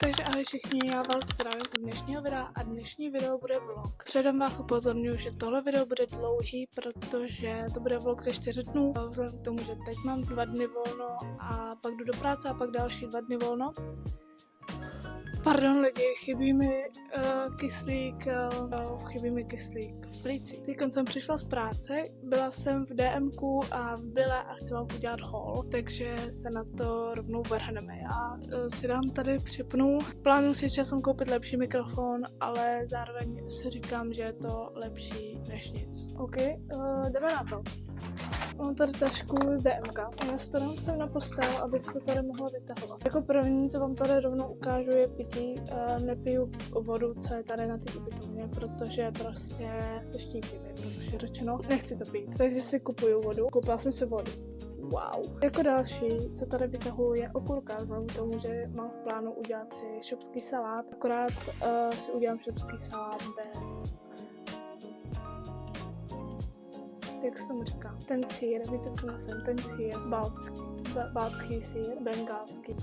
Takže ahoj všichni, já vás zdravím u dnešního videa a dnešní video bude vlog. Předem vás upozorňuji, že tohle video bude dlouhý, protože to bude vlog ze 4 dnů. Vzhledem k tomu, že teď mám 2 dny volno a pak jdu do práce a pak další 2 dny volno. Pardon lidi, chybí mi kyslík v plíci. Teď jsem přišla z práce, byla jsem v DMku a v Bile a chci vám udělat haul, takže se na to rovnou vrhneme. Já si dám tady připnu, plánuji si časem koupit lepší mikrofon, ale zároveň si říkám, že je to lepší než nic. OK, jdeme na to. Mám tady tašku z DMka. Já si to dám sem na postel, abych to tady mohla vytahovat. Jako první, co vám tady rovnou ukážu, je pití. Nepiju vodu, co je tady na té ubytovně, protože prostě se štítím, protože řečeno, nechci to pít. Takže si kupuju vodu. Koupila jsem si vodu. Wow. Jako další, co tady vytahuji, je okurka, vzhledem k tomu, že mám v plánu udělat si šopský salát. Akorát si udělám šopský salát bez... Jak se mu říká? Ten sýr, víte co myslím? Ten sýr, baltský sýr, balkánský,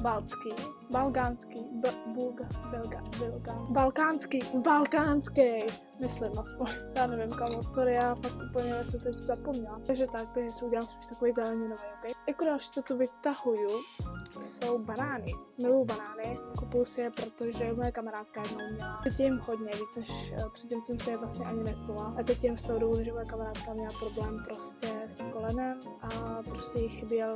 myslím aspoň. Já nevím kamo, sorry, já fakt úplně jsem teď zapomněla. Takže tak, takže si udělám spíš takový zeleninový, ok? Jako další, co tu vytahuju, jsou banány. Miluju banány, kupuju si je, protože moje kamarádka jednou měla. Teď jim hodně víc, než předtím jsem si je vlastně ani nekupila. A teď jim z toho důvodu, že moje kamarádka měla problém prostě s kolenem a prostě jí chyběl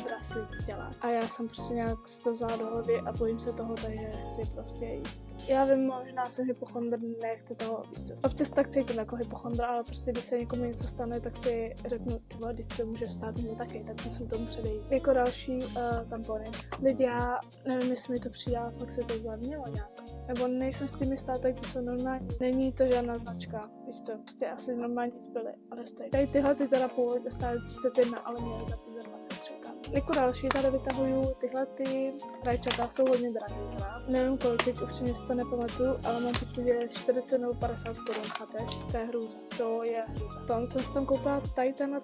draslík v těle. A já jsem prostě nějak si to vzala do hlavy a bojím se toho, takže chci prostě jíst. Já vím, možná jsem hypochondr, nechci toho víc. Občas tak cítím jako hypochondr, ale prostě když se někomu něco stane, tak si řeknu, tyhle, když se může stát mě taky, tak musím tomu předejít. Jako další tampony. Lidi, já nevím, jestli mi to přijde, ale fakt se to zlevnilo nějak. Nebo nejsem s tím jistá, tak ty jsou normální. Není to žádná značka, víš co, prostě asi normální zbyly, ale stojí. Tady tyhle ty teda původně stály 31, ale měly za 23. Jako další tady vytahuju tyhle ty rajčata, jsou hodně drahé. Nevím kolik, teď upřímně si to nepamatuju, ale mám pocit, že 40 nebo 50 korun, chápeš? To je hrůza. To je hrůza. Tom, co jsem tam koupila, tady ten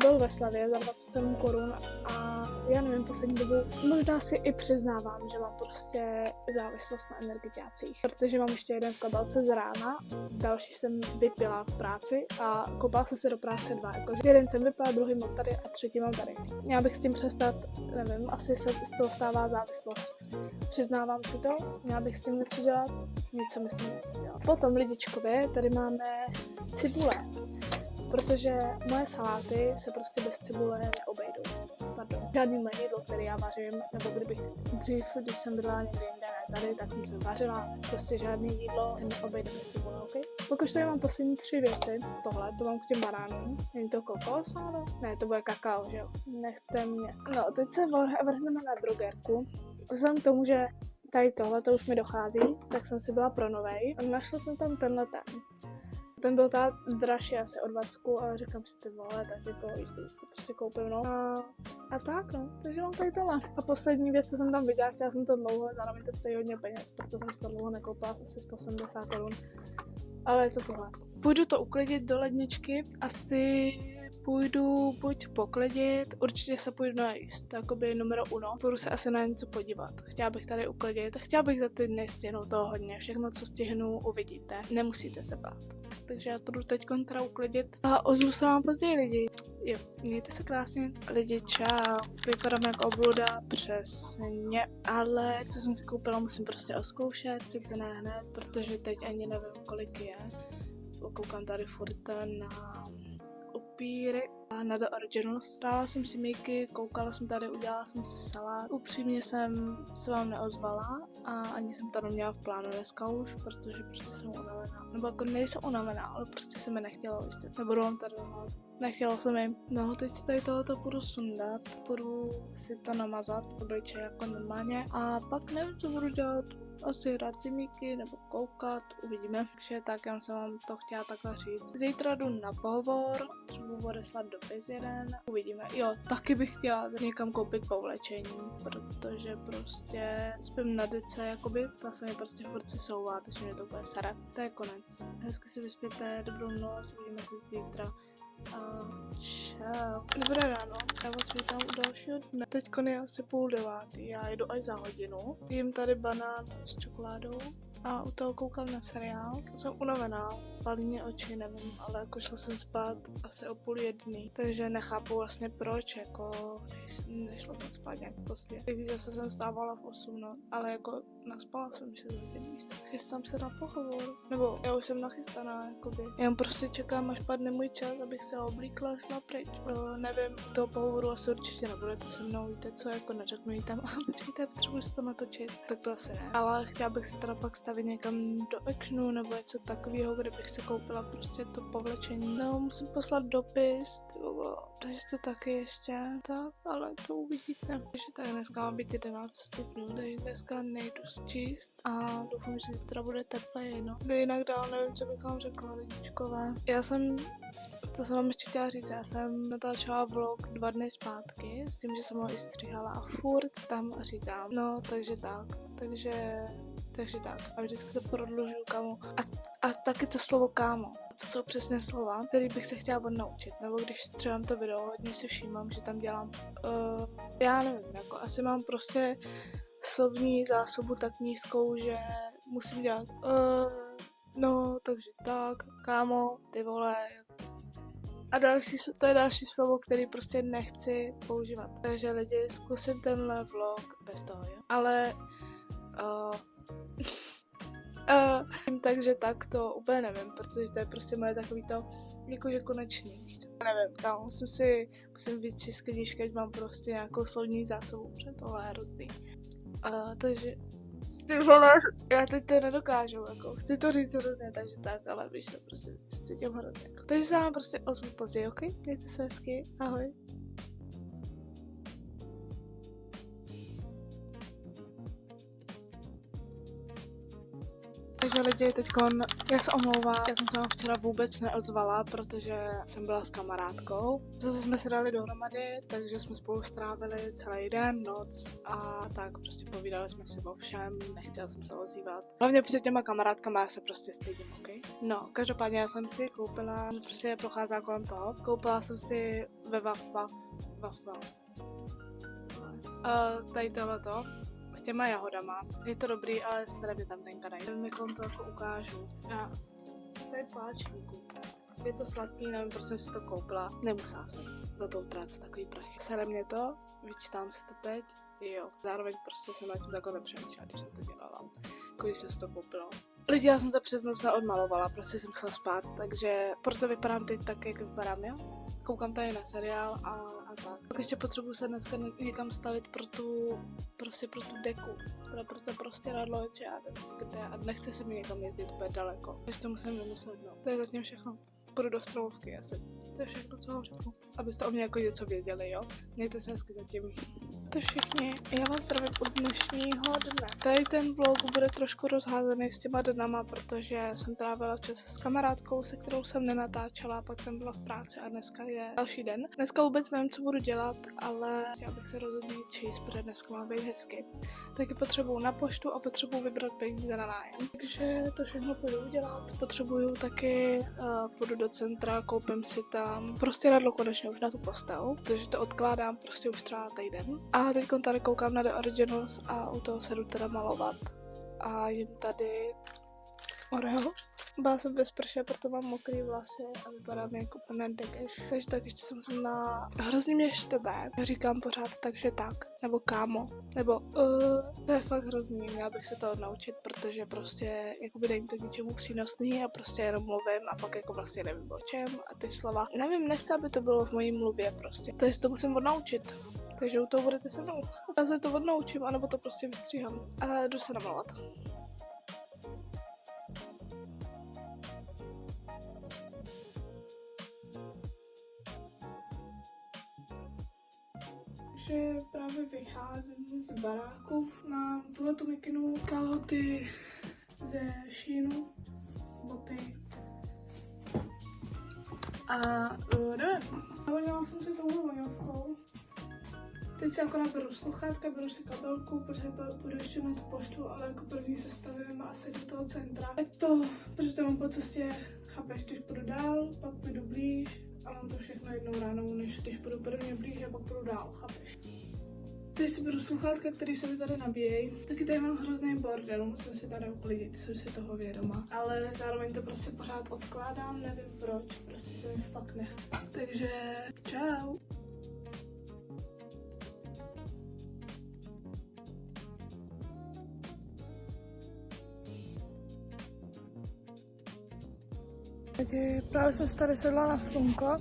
byl ve Slavě za 27 korun a já nevím, poslední dobu možná si i přiznávám, že mám prostě závislost na energetiácích, protože mám ještě jeden v kabelce z rána, další jsem vypila v práci a koupila jsem se do práce 2, jakože jeden jsem vypila, druhý mám tady a třetí mám tady. Já bych s tím přestat, nevím, asi se z toho stává závislost. Přiznávám si to, měla bych s tím něco dělat, nic se mi s tím něco dělat. Potom lidičkově, tady máme cibule, protože moje saláty se prostě bez cibule neobejdou. Pardon. Žádný moje jídlo, který já vařím, nebo kdybych dřív, když jsem byla někde jinde, ne tady, tak jsem vařila, prostě žádný jídlo se neobejde bez cibule, ok? Pokud tady mám poslední 3 věci, tohle, to mám k těm banánům, není to kokos, ale ne, to bude kakao, že jo, nechte mě. No, teď se vrhneme na drogerku, vzhledem k tomu, že tady tohle, to už mi dochází, tak jsem si byla pro novej a našla jsem tam tenhle ten. Ten byl dražší asi o 20, ale říkám si ty vole, tak jako to prostě koupím, no. A tak, no, takže mám tady tohle. A poslední věc, co jsem tam viděla, chtěla jsem to dlouho, zároveň to stojí hodně peněz, proto jsem se to dlouho nekoupila, asi 170 korun. Ale je to tohle. Půjdu to uklidit do ledničky, asi půjdu buď poklidit, určitě se půjdu najíst, to jakoby numero 1. Půjdu se asi na něco podívat. Chtěla bych tady uklidit, chtěla bych za ty dny stihnout toho hodně, všechno, co stihnu, uvidíte, nemusíte se bát. Takže já to jdu teď teda uklidit a ozvu se vám později lidi. Jo, mějte se krásně. Lidi, čau. Vypadám jako obluda, přesně. Ale co jsem si koupila, musím prostě oskoušet, sice ne hned, protože teď ani nevím, kolik je. Koukám tady furt na upíry a na The Originals. Dala jsem si míky, koukala jsem tady, udělala jsem si salát. Upřímně jsem se vám neozvala a ani jsem to neměla v plánu dneska už, protože prostě jsem unavená. Nebo jako nejsem unavená, ale prostě se mi nechtělo, víš co. Nebudu vám tady nechtěla jsem jim. No, teď si tady tohoto budu sundat, budu si to namazat, obličej jako normálně a pak nevím, co budu dělat. Asi hrát si míky nebo koukat, uvidíme. Takže tak, já jsem vám to chtěla takhle říct. Zítra jdu na pohovor, třeba odeslat dopis jeden, uvidíme. Jo, taky bych chtěla někam koupit povlečení, protože prostě spím na dece, jakoby, ta se mi prostě furt si souvá, takže mě to bude sere. To je konec. Hezky si vyspěte, dobrou noc, uvidíme se zítra. Čau. Dobré ráno, já vás vítám u dalšího dne. Teďko je asi 8:30, já jedu až za hodinu. Jím tady banán s čokoládou a u toho koukám na seriál. Jsem unavená, palí mě oči, nevím, ale jako šla jsem spát asi o 12:30, takže nechápu vlastně proč, jako nešla jsem spát nějak pozdě. Když zase jsem stávala v 8, no, ale jako naspala jsem 6 hodin místo. Chystám se na pohovor, nebo já už jsem nachystaná, jakoby. Já prostě čekám, až padne můj čas, abych se oblíkla a šla pryč. Nevím, u toho pohovoru asi určitě nebudete se mnou, víte co, jako neřeknu jí tam, počkejte, potřebuji si to natočit, tak to asi ne. Ale chtěla bych se teda pak stavit někam do actionu nebo něco takového, kde bych se koupila prostě to povlečení. No, musím poslat dopis, takže to taky ještě, tak, ale to uvidíte. Takže tak dneska má být 11 stupňů, takže dneska nejdu číst a doufám, že zítra bude tepleji, no. Jinak dál nevím, co bych vám řekla, lidičkové. Co jsem vám ještě chtěla říct, já jsem natáčela vlog 2 dny zpátky, s tím, že jsem ho i stříhala a furt tam říkám, no, takže tak. A vždycky to prodlužuju, kámo. A taky to slovo kámo. To jsou přesně slova, které bych se chtěla odnaučit. Nebo když střelám to video, hodně si všímám, že tam dělám, já nevím, jako asi mám prostě slovní zásobu tak nízkou, že musím dělat, no, takže tak, kámo, ty vole. A to je další slovo, který prostě nechci používat. Takže lidi, zkusím tenhle vlog bez toho, jo. Ale takže tak to úplně nevím, protože to je prostě moje takový to, jakože konečný, víš co? Nevím, tam musím vyčíst knížky, ať mám prostě nějakou slovní zásobu, protože tohle je hrozný. Takže ty vole, já teď to nedokážu, jako, chci to říct hrozně, takže tak, ale víš co, prostě cítím hrozně. Jako. Takže se vám prostě ozvu později, ok? Mějte se hezky, ahoj. Takže lidi, já se omlouvám, já jsem se vám včera vůbec neozvala, protože jsem byla s kamarádkou. Zase jsme se dali dohromady, takže jsme spolu strávili celý den, noc a tak prostě povídali jsme si o všem, nechtěla jsem se ozývat. Hlavně před těma kamarádkama já se prostě stydím, ok? No, každopádně já jsem si koupila, prostě procházela kolem toho, koupila jsem si ve Wafa. Tady tohleto. S těma jahodama. Je to dobrý, ale sere mě tam ten kadaj. Nevím, jak vám to jako ukážu. To je pláčníku. Je to sladký, nevím, proč jsem si to koupila. Nemusela jsem za to utrácet takový prachy. Sere mě to, vyčítám si to teď. Jo. Zároveň prostě jsem na tím takhle nepřemýšlela, když jsem to dělala. Když jsem si to koupila. Lidi, já jsem se přes noc neodmalovala, prostě jsem musela spát, takže proto vypadám teď tak, jak vypadám, jo? Koukám tady na seriál a tak. Tak ještě potřebuji se dneska někam stavit pro tu deku, teda pro to prostě radlo, že já nevím kde a nechci se mi někam jezdit úplně daleko. Takže to musím vymyslet, no. To je zatím všechno. Půjdu do Stromovky asi. To je všechno, co vám řeknu. Abyste o mě jako něco věděli, jo? Mějte se hezky zatím. To je všichni, já vás zdravím od dnešního dne. Tady ten vlog bude trošku rozházený s těma dnama, protože jsem trávila čas s kamarádkou, se kterou jsem nenatáčela, pak jsem byla v práci a dneska je další den. Dneska vůbec nevím, co budu dělat, ale chtěla bych se rozhodně číst, protože dneska má být hezky. Taky potřebuju na poštu a potřebuju vybrat peníze na nájem. Takže to všechno půjdu udělat. Potřebuju taky, půjdu do centra, koupím si tam prostě radlo konečně už na tu postel, protože to odkládám prostě už třeba týden. A teď tady koukám na The Originals a u toho se jdu teda malovat. A jim tady Oreo. Byla jsem ve sprše, proto mám mokrý vlasy a vypadám jako plné dekeš. Takže tak ještě jsem na hrozně mě štebe. Říkám pořád takže tak, nebo kámo, nebo to je fakt hrozný, měla bych se to naučit, protože prostě jakoby není to ničemu přínosný a prostě jenom mluvím a pak jako vlastně nevím o čem a ty slova. Nevím, nechci, aby to bylo v mojí mluvě prostě. Takže to musím odnaučit. Takže u toho budete se mnou. Já se to odnaučím, anebo to prostě vystříhám. A jdu se namalovat. Takže právě vycházím z baráku. Mám tuhletu mikinu, kalhoty ze Sheinu, boty. A jdeme. Navodila jsem si touhle voňavkou. Teď si akorát beru sluchátka, beru si kabelku, protože půjdu ještě na tu poštu, ale jako první se stavím asi do toho centra. Protože to mám po cestě, chápeš, když půjdu dál, pak půjdu blíž a mám to všechno jednou ránou, než když budu prvně blíž a pak budu dál, chápeš? Teď si budu sluchátka, který se mi tady nabíjejí. Taky tady mám hrozný bordel, musím si tady uklidit, jsem si toho vědoma. Ale zároveň to prostě pořád odkládám, nevím proč, prostě se mi fakt nechce. Takže čau! Právě jsem se tady sedla na slunko.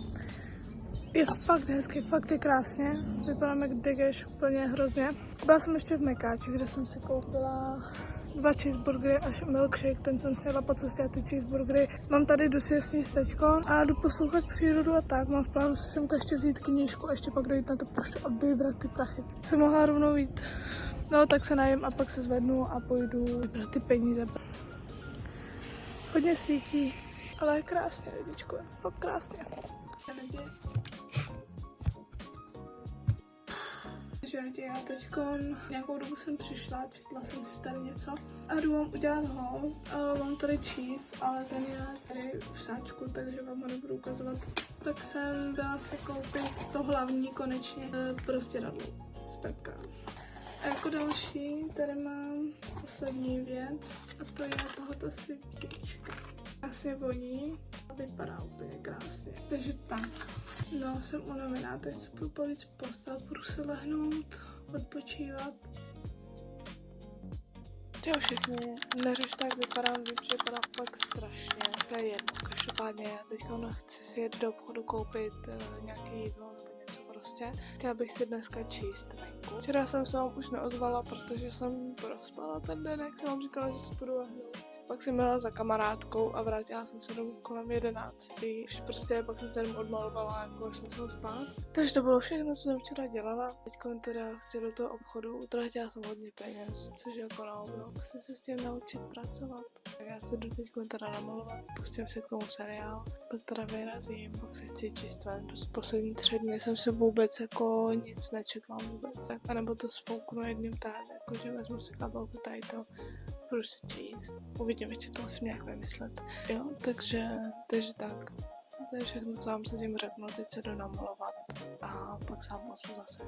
Je fakt hezky, fakt je krásně. Vypadám jak degeš, úplně hrozně. Byla jsem ještě v Mekáči, kde jsem si koupila 2 cheeseburgery a milkshake, ten jsem snědla po cestě a ty cheeseburgery. Mám tady jdu si jesní s teďkon a jdu poslouchat přírodu a tak. Mám v plánu si semka ještě vzít knížku a ještě pak dojít na to poštu a vybrat ty prachy. Jsem mohla rovnou jít. No tak se najím a pak se zvednu a půjdu vybrat ty peníze. Hodně svítí, ale je krásně, lidičko, je fakt krásně. Takže já teďkon nějakou dobu jsem přišla, četla jsem si tady něco a jdu vám udělat haul. Mám tady cheese, ale ten je tady v sáčku, takže vám ho nebudu ukazovat. Tak jsem byla se koupit to hlavní konečně prostěradlo z Pepka. A jako další tady mám poslední věc a to je tohoto si kytička. Krásně voní a vypadá úplně krásně. Takže tak. No, jsem unavená, teď se budu povíc postat, budu se lehnout, odpočívat. Čau všichni, neřešte, jak vypadám, vím, že vypadám fakt strašně, to je jedno, každopádně teďka chci si jet do obchodu koupit nějaké jídlo nebo něco prostě. Chtěla bych si dneska číst venku. Včera jsem se vám už neozvala, protože jsem prospala ten den, jak jsem vám říkala, že si budu lehnout. Pak jsem byla za kamarádkou a vrátila jsem se domů kolem 11. Prostě pak jsem se jenom odmalovala, jako šla jsem spát. Takže to bylo všechno, co jsem včera dělala. Teď teda chci do toho obchodu, utratila jsem hodně peněz, což je jako na obnovu. Musím se s tím naučit pracovat. Tak já se jdu teď teda namalovat, pustím se k tomu seriál, pak teda vyrazím, pak se chci číst ven. Poslední 3 dny jsem se vůbec jako nic nečetla vůbec. Tak, anebo to spouknu jedním tádem, jakože vezmu si kabelku tady to. Budu si číst. Uvidím, ještě to musím nějak vymyslet. Jo, takže tak. To je všechno, co vám se s ním řeknu. Teď se jdu namalovat a pak se vám ozvu zase.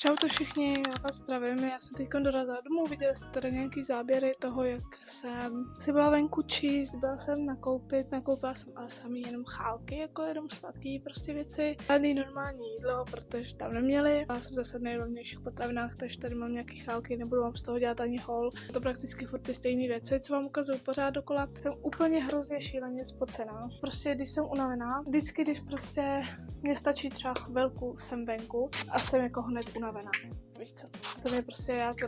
Čau to všichni, já vás zdravím, já jsem teď dorazila domů, viděli jste tady nějaký záběry toho, jak jsem si byla venku číst, byla jsem nakoupila jsem ale sami jenom chálky, jako jenom sladký prostě věci, žádný normální jídlo, protože tam neměli. Já jsem zase v nejlevnějších potravinách, takže tady mám nějaký chálky, nebudu vám z toho dělat ani haul. To prakticky furt ty stejné věci, co vám ukazuju pořád dokola. Jsem úplně hrozně šíleně spocená. Prostě když jsem unavená, vždycky když prostě mě stačí třeba chvilku jsem venku a jsem jako hned unavená. Víš co? To mě prostě, já to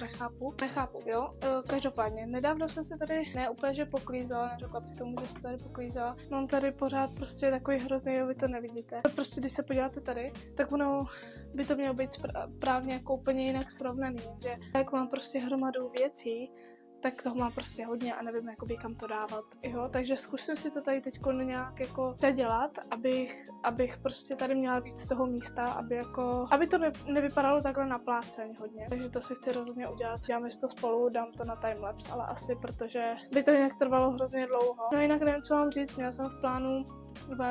nechápu, jo? Každopádně, nedávno jsem se tady, ne úplně, že poklízela, neřekla bych tomu, že jsem tady poklízela. Mám tady pořád prostě takový hrozný, jo, vy to nevidíte. Prostě když se podíváte tady, tak ono by to mělo být právně jako úplně jinak srovnaný, že jak mám prostě hromadu věcí, tak toho mám prostě hodně a nevím, jakoby kam to dávat, jo, takže zkusím si to tady teď nějak jako předělat, abych prostě tady měla víc toho místa, aby to nevypadalo takhle na pláceň hodně, takže to si chci rozhodně udělat, děláme si to spolu, dám to na timelapse, ale asi, protože by to jinak trvalo hrozně dlouho, no jinak nevím, co mám říct, měla jsem v plánu,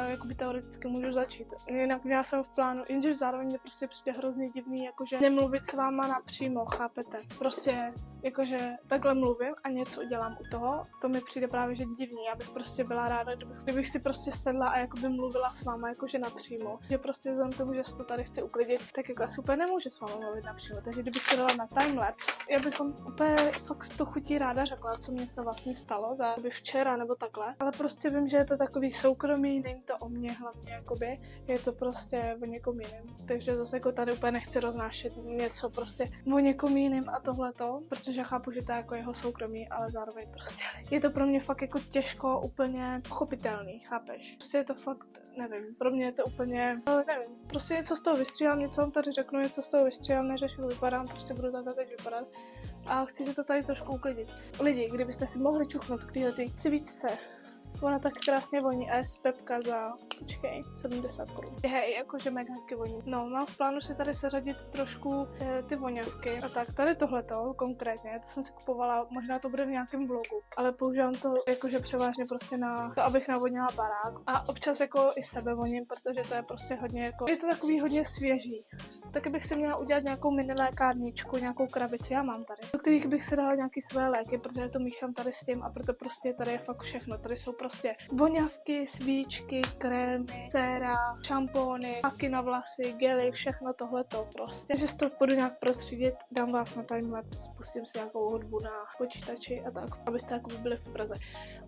jakoby teoreticky můžu začít. Jinak měla jsem v plánu, jenže zároveň mě prostě přijde hrozně divný, jakože nemluvit s váma napřímo, chápete? Prostě jakože takhle mluvím a něco udělám u toho, to mi přijde právě, že divný. Já bych prostě byla ráda, kdybych si prostě sedla a jakoby mluvila s váma jakože napřímo. Že prostě vzhledem tomu, že se to tady chci uklidit, tak jako asi úplně nemůžu s váma mluvit napřímo. Takže kdybych se dala na timelapse, já bych vám úplně fakt s to chutí ráda řekla, co mě se vlastně stalo za včera nebo takhle. Ale prostě vím, že je to takový soukromý, není to o mně hlavně, jakoby, je to prostě o někom jiném. Takže zase jako tady úplně nechci roznášet něco prostě o někom jiném a tohleto, protože chápu, že to je jako jeho soukromí, ale zároveň prostě je to pro mě fakt jako těžko úplně pochopitelný, chápeš? Prostě je to fakt, nevím, pro mě je to úplně, ale nevím, prostě něco z toho vystříhám, něco vám tady řeknu, něco z toho vystříhám, než jak vypadám, prostě budu takhle teď vypadat. a chci si to tady trošku uklidit. Lidi, kdybyste si mohli čuchnout k téhle svíčce, ona tak krásně voní a je z Pepka za, počkej, 70 korun. Hej, jakože mega hezky voní. No, mám v plánu si tady seřadit trošku ty voňavky. A tak, tady tohleto konkrétně, to jsem si kupovala, možná to bude v nějakém vlogu, ale používám to jakože převážně prostě na to, abych navodnila barák. A občas jako i sebe voním, protože to je prostě hodně jako, je to takový hodně svěží. Taky bych si měla udělat nějakou mini lékárničku, nějakou krabici, já mám tady, do kterých bych si dala nějaký své léky, protože to míchám tady s tím a proto prostě tady je fakt všechno. Tady jsou prostě voňavky, svíčky, krémy, séra, šampóny, paky na vlasy, gely, všechno tohleto prostě. Takže si to budu nějak prostřídit, dám vás na timelapse, pustím si nějakou hudbu na počítači a tak, abyste jako byli v obraze.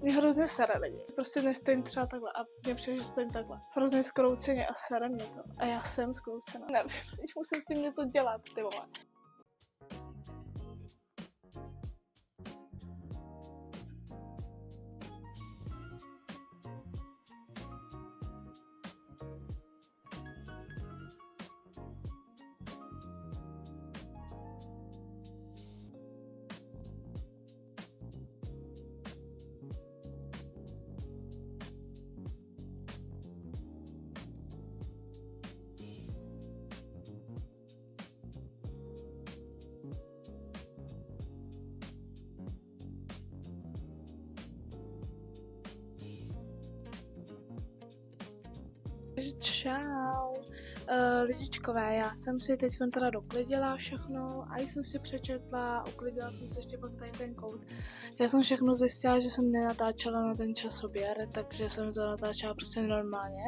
Mě hrozně sere lidi, prostě nestojím třeba takhle a mě přijde, že stojím takhle. Hrozně skrouceně a sere mě to. A já jsem skroucená. Nevím, teď musím s tím něco dělat, ty vole. Čau, lidičkové, já jsem si teď teda doklidila všechno a jsem si přečetla, uklidila jsem se ještě pak tady ten kout. Já jsem všechno zjistila, že jsem nenatáčela na ten časoběr, takže jsem to natáčela prostě normálně.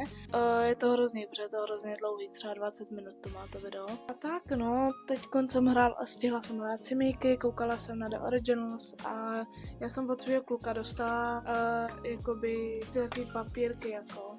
Je to hrozný, protože je to hrozně dlouhý, třeba 20 minut to má to video. A tak no, teď jsem stihla jsem hrát simíky, koukala jsem na The Originals a já jsem od svého kluka dostala jakoby takový papírky jako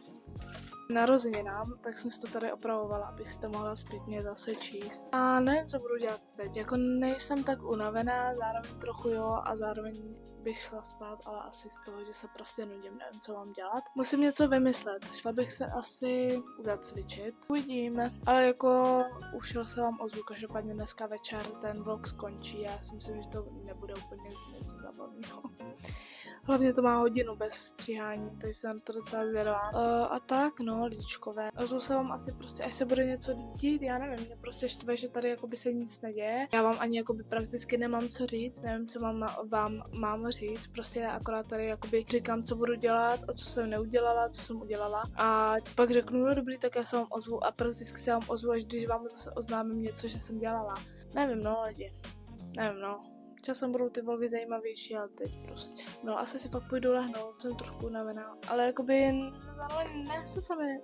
narozeninám, tak jsem si to tady opravovala, abych si to mohla zpětně zase číst. A nevím, co budu dělat teď, jako nejsem tak unavená, zároveň trochu jo a zároveň bych šla spát, ale asi z toho, že se prostě nudím, nevím, co mám dělat. Musím něco vymyslet, šla bych se asi zacvičit, uvidíme, ale jako už se vám ozvu, každopádně dneska večer ten vlog skončí, já si myslím, že to nebude úplně něco zabavného. Hlavně to má hodinu bez stříhání, takže jsem to docela zvědavá. A tak, no, lidičkové. Ozvu se vám asi prostě, až se bude něco dít, já nevím, mě prostě štve, že tady jakoby se nic neděje. Já vám ani jakoby prakticky nemám co říct, nevím, co vám mám říct, prostě akorát tady jakoby říkám, co budu dělat a co jsem neudělala, co jsem udělala. A pak řeknu, no dobrý, tak já se vám ozvu a prakticky se vám ozvu, až když vám zase oznámím něco, že jsem dělala. Nevím, no, lidi. Nevím, no. Časem budou ty vlogy zajímavější, ale teď prostě. No, asi si pak půjdu lehnout, jsem trošku unavená. Ale jakoby zároveň nechce se mi.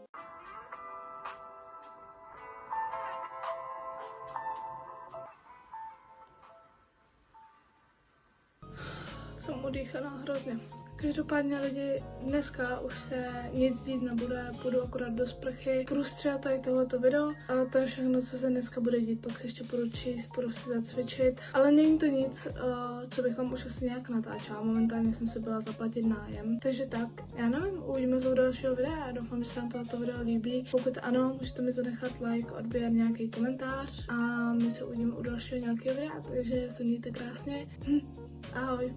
Jsem udýchaná hrozně. Každopádně lidi, dneska už se nic dít nebude, půjdu akorát do sprchy, půjdu stříhat tady tohleto video a to je všechno, co se dneska bude dít, pak se ještě půjdu číst, půjdu si zacvičit, ale není to nic, co bych vám už asi nějak natáčela, momentálně jsem si byla zaplatit nájem, takže tak, já nevím, uvidíme se u dalšího videa, já doufám, že se vám tohleto video líbí, pokud ano, můžete mi zanechat like, odběr, nějaký komentář a my se uvidíme u dalšího nějakého videa, takže se mějte krásně, ahoj.